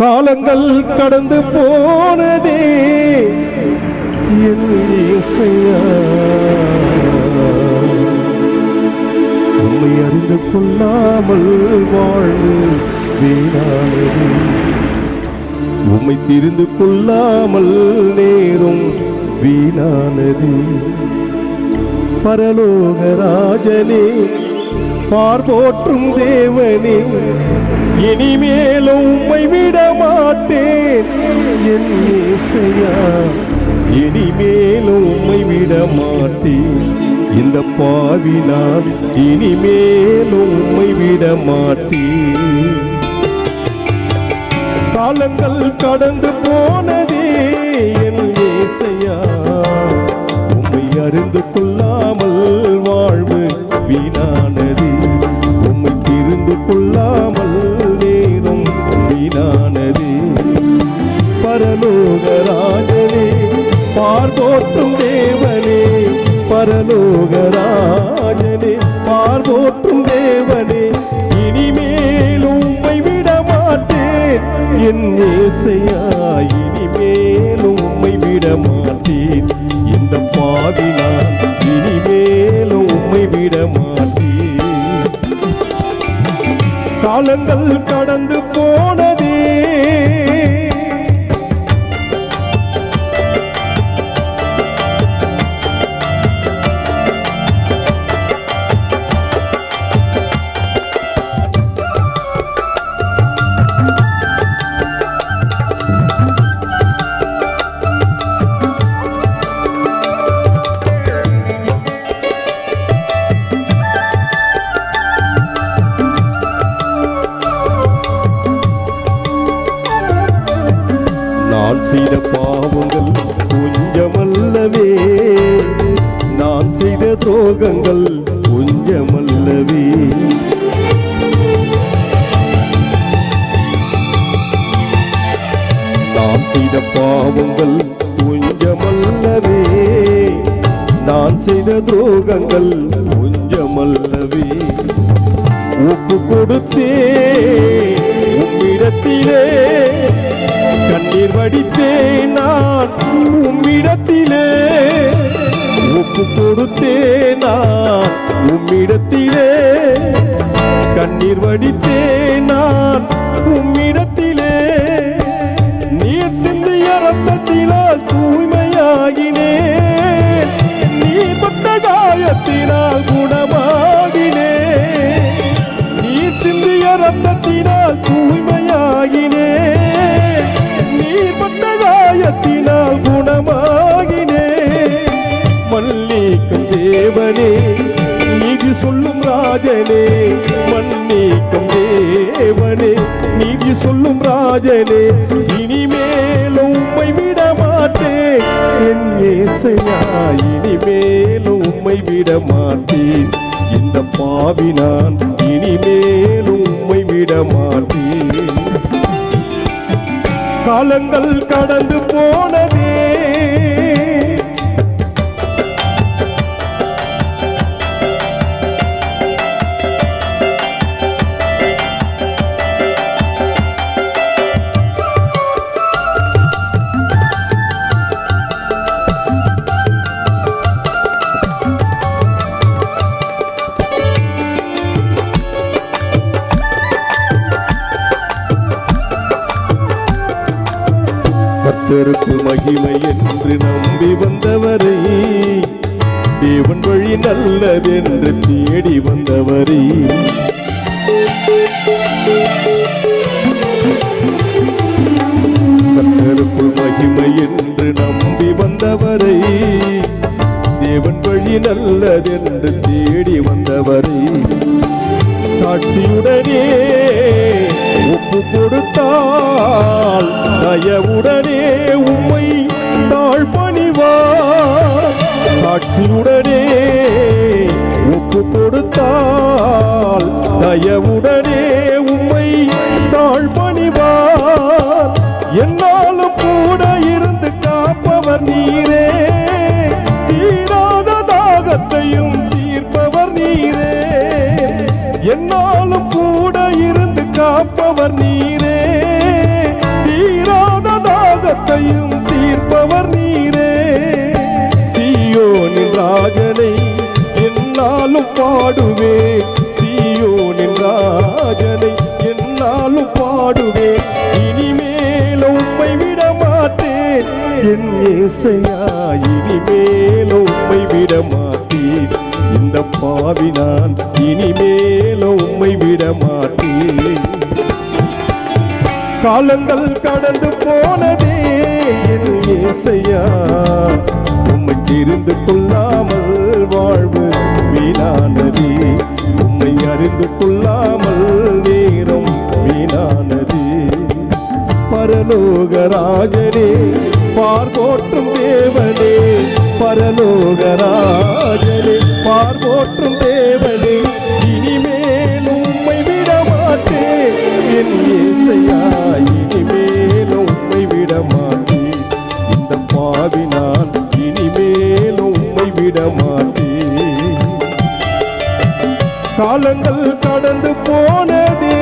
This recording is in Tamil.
காலங்கள் கடந்து போனதே என் இசையா, உம்மை அறிந்து கொள்ளாமல் வாழ்வு வீணானது, உம்மை தெரிந்து கொள்ளாமல் நேரும் வீணானது. பரலோக ராஜனே, பார்போற்றும் தேவனே, இனிமேலும் உம்மை விட மாட்டேன் என் இசையா, இனிமேலும் உம்மை விட மாட்டேன். இந்த பாவி நான் இனிமேலும் உம்மை விட மாட்டேன். காலங்கள் கடந்து போனதே என் இசையா, உம்மை அறிந்து கொள்ளாமல் வாழ்வு வீணானது, உம்மை தெரிந்து கொள்ளாமல் நேரம் வீணானது. பரலோக ராஜனே, பார்போற்றும் தேவனே, பரலோக ராஜனே, பார்போற்றும் தேவனே, இனிமேலும் உம்மை விட மாட்டேன் என் இசையா, இனிமேலும் உம்மை விட மாட்டேன். இந்த பாவி நான் இனிமேலும் உம்மை விட மாட்டேன். காலங்கள் கடந்து போனதே செய்த பாவங்கள் கொஞ்சமல்லவே, நான் செய்த துரோகங்கள் கொஞ்சமல்லவே. நான் செய்த பாவங்கள் கொஞ்சமல்லவே, நான் செய்த துரோகங்கள் கொஞ்சமல்லவே. ஒப்பு கொடுத்தே உம்மிடத்திலே, கண்ணீர் வடித்தேன் நான் உம்மிடத்திலே, ஒப்பு கொடுத்தேன் நான் உம்மிடத்திலே, கண்ணீர் வடித்தேன் நான் உம்மிடத்திலே. நீர் சிந்திய ரத்தத்தினால் தூய்மையாகினேன், நீர் பட்ட காயத்தினால் குணமாகினேன். நீர் சிந்திய ரத்தத்தினால் தூய்மையாகினேன், நீர் பட்ட காயத்தினால் குணமாகினே. மன்னிக்கும் தேவனே, நீதி சொல்லும் ராஜனே, மன்னிக்கும் தேவனே, நீதி சொல்லும் ராஜனே, இனிமேலும் உம்மை விட மாட்டேன் என் இசையா, இனிமேலும் உம்மை விட மாட்டேன். இந்த பாவி நான் இனிமேலும் உம்மை விட மாட்டேன். காலங்கள் கடந்து போனதே கர்த்தருக்கு மகிமை என்று நம்பி வந்தவரை, தேவன் வழி நல்லதென்று தேடி வந்தவரை, கர்த்தருக்கு மகிமை என்று நம்பி வந்தவரை, தேவன் வழி நல்லதென்று தேடி வந்தவரை, சாட்சியுடனே ஒப்பு கொடுத்தால் தயவுடனே உம்மை தாழ்பணிவார். சாட்சியுடனே ஒப்பு கொடுத்தால் தயவுடனே உம்மை தாழ்பணிவார். என்னாலும் கூட இருந்து காப்பவர் நீரே, தீராத தாகத்தையும் தீர்ப்பவர் நீரே. என்னாலும் கூட இருந்து காப்பவர் நீரே, தாகத்தையும் தீர்ப்பவர் நீரே. சீயோனின் ராஜனை என்னாலும் பாடுவேன், சீயோனின் ராஜனை என்னாலும் பாடுவேன். இனிமேல் உம்மை விட மாட்டேன் என் இயேசையா, இனிமேல் உம்மை விட மாட்டேன். இந்த பாவி நான் இனிமேல் உம்மை விட மாட்டேன். காலங்கள் கடந்து போனதே என் இயேசையா, உம்மை தெரிந்து கொள்ளாமல் வாழ்வு வீணானதே. உம்மை அறிந்து கொள்ளாமல் நேரம் வீணானதே. பரலோகராஜனே பார்போற்றும் தேவனே, பரலோகராஜனே பார்போற்றும் தேவனே. இனிமேல் உம்மை விட மாட்டேன் என் இயேசையா, இனிமேல் உம்மை விட மாட்டேன். இந்த பாவி நான் இனிமேல் உம்மை விட மாட்டேன். காலங்கள் கடந்து போனதே